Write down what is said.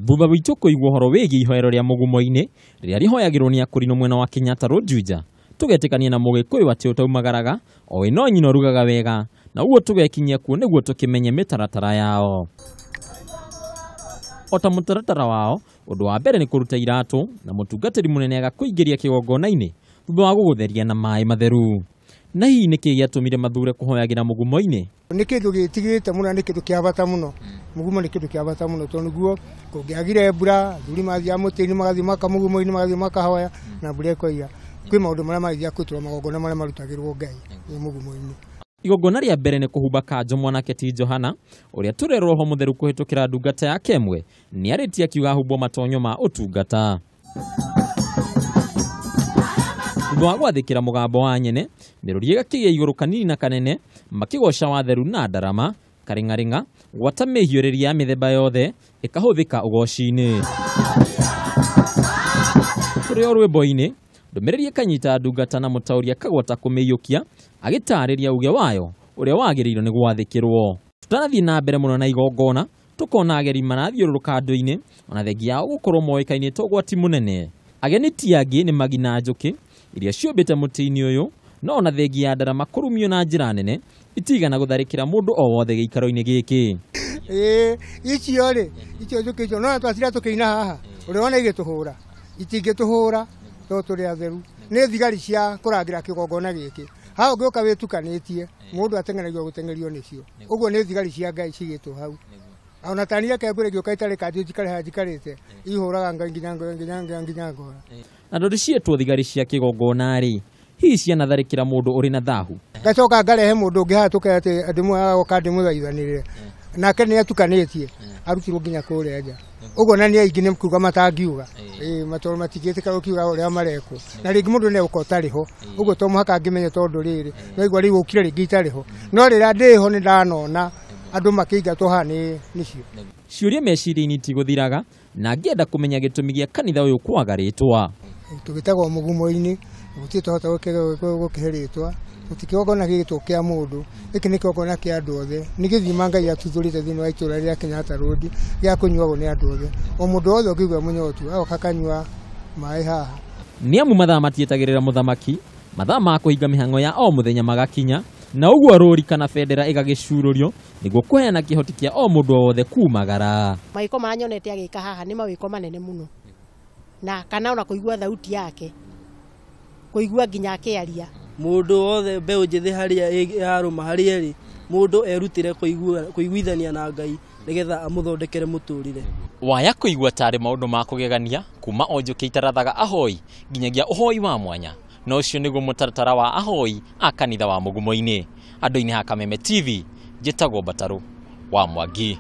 Thutha witũ kũigua ũhoro wĩgiĩ ihoero rĩa mugumo-ini rĩrĩa rĩhoyagĩrwo nĩ akũrinũ mwena wa Mbataru Juja, tũgetĩkania na mũgĩkũyũ atĩ ũtaumagaraga o we no nyina ũrugaga wega, na ũguo tũgekinyia kuo nĩguo tũkĩmenye mĩtaratara yao. O ta mũtaratara wao, ũndũ wa mbere nĩ kũruta iratũ na mũtungatĩri mũnene agakũingĩria kĩgongona-inĩ thutha wa gũgũtheria na maĩ matheru. Na hihi nĩkĩ gĩatũmire mathure kũhoyagĩra mugumo-ini? Nĩ kĩndũ gĩtigĩte mũno, nĩ kĩndũ kĩa bata mũno. Mugumo nĩ kĩndũ kĩa bata mũno tondũ nĩguo kũngĩagire mbura, athuri mathiaga mũtĩ-inĩ magathiĩ mugumo-ini magathiĩ makahoya na mbura ĩkoira. Kwĩ maũndũ marĩa magĩthiaga kwĩtũra magongona marĩa marutagĩrwo Ngai mugumo-ini. Igongona rĩa mbere nĩ kũhumba kanjũ mwanake ti Johana, ũrĩa tũrerwo ho mũtheru kũhĩtũkĩra ndungata yake ĩmwe, nĩ arĩtie akiuga ahumbwo matonyo ma ũtungata. Thutha wa gwathĩkĩra mũgambo wa nyene, mĩrũri ĩgakĩgĩa igũrũ kanini na kanene, makĩgoca watheru na ndarama, karĩng'arĩng'a, gwata mĩhiũrĩri ya mĩthemba yothe, ĩkahũthĩka ũgoci-inĩ. Tũrĩ o rwĩmbo-inĩ, ndũmĩrĩri ĩkanyita ndungata na mũtaũri akagwata kũmĩiyũkia, agĩtarĩria uge wayo ũrĩa wagĩrĩirwo nĩ gwathĩkĩrwo. Tũtanathiĩ na mbere mũno na igongona, tũkona ageri marathiũrũrũka andũ-inĩ, ona thengia ao gũkorwo moĩkaine ta ũgwati mũnene. Ageni ti angĩ nĩ magi na njuki, iria ciũmbĩte mũtĩ-inĩ ũyũ, no ona thengia ya ndarama kũrumio na njĩra nene, itigana gũtharĩkĩra mũndũ o wothe gĩikaro-inĩ gĩkĩ. Icio njuki icio no twacira tũkĩina haha, ũrĩa wona igĩtũhũra, itingĩtũhũra tondũ tũrĩ atheru. Nĩ thigari cia kũrangĩra kĩgongona gĩkĩ. Ha ũngĩũka wĩtukanĩtie, mũndũ ateng'eragio gũteng'erio nĩcio. Ũguo nĩ thigari cia Ngai cigĩtwo hau. Ona tani reke ngũrĩ gĩũka itarĩ kanjũ njikare haha njikarĩte, ihũraga Ngai nginya ngora. Na ndũrĩ ciĩtwo thigari cia kĩgongona-rĩ, hihi cianatharĩkĩra mũndũ ũrĩ na thahu. Ngacoka ngarehe mũndũ ũngĩ haha tũkaya atĩ ndĩmũoka ndĩmũthaithanĩrĩre. Nake nĩ atukanĩtie, arutirwo nginya kũrĩa nja. Ũguo na nĩ aingĩ nĩ kuuga matangiuga. Matoro matigĩtĩka gũkiuga ũrĩa marekwo. Na rĩngĩ mũndũ nĩ egũkorwo ũtarĩ ho. Ũguo to mũhaka angĩmenye tondũ rĩrĩ. Noigua rĩu ũkire rĩngĩ itarĩ ho. No rĩrĩa ndĩ ho nĩ ndanona andũ makĩingatwo haha nĩcio. Ciũria meciria-inĩ itigũthiraga, na ngĩenda kũmenya gĩtũmi gĩa kanitha ũyũ kwaga rĩtwa. Tũgĩtagwo mugumo-ini, gũtirĩ twahota gũkĩhe rĩtwa. Gũtikĩgongona gĩgĩtwo kĩa mũndũ, gĩkĩ nĩ kĩgongona kĩa andũ othe. Nĩ gĩthima Ngai atuthũrĩte thĩinĩ wa itũũra rĩa Mbataru gĩa kũnyuagwo nĩ andũ othe. O mũndũ wothe ũngĩigua mũnyotu agoka akanyua maĩ haha. Nĩ amu mathaa matietagĩrĩra mũthamaki, mathaa ma kũhinga mĩhang'o ya o mũthenya magakinya, na ũguo rũri kana bendera ĩgagĩcurũrio nĩguo kũheana kĩhoti kĩa o mũndũ wothe kumagara. Mawĩko manyonete agĩka haha nĩ mawĩko manene mũno, na kana ona kũigua thauti yake, kũigua nginya akĩaria. Mũndũ wothe mbeũ njĩthĩ harĩa yarũma harĩa ĩrĩ, mũndũ erutire kũiguithania na Ngai nĩgetha amũthondekere mũtũrĩre. Waya kũigua tarĩ maũndũ ma kũgegania kuma o njũkĩ itarathaga ahoi nginyagia ũhoi wa mwanya. No ũcio nĩguo mũtaratara wa ahoi a kanitha wa mugumo-ini. Andũ-inĩ ha Kameme TV, njĩtagwo Mbataru wa Mwangi.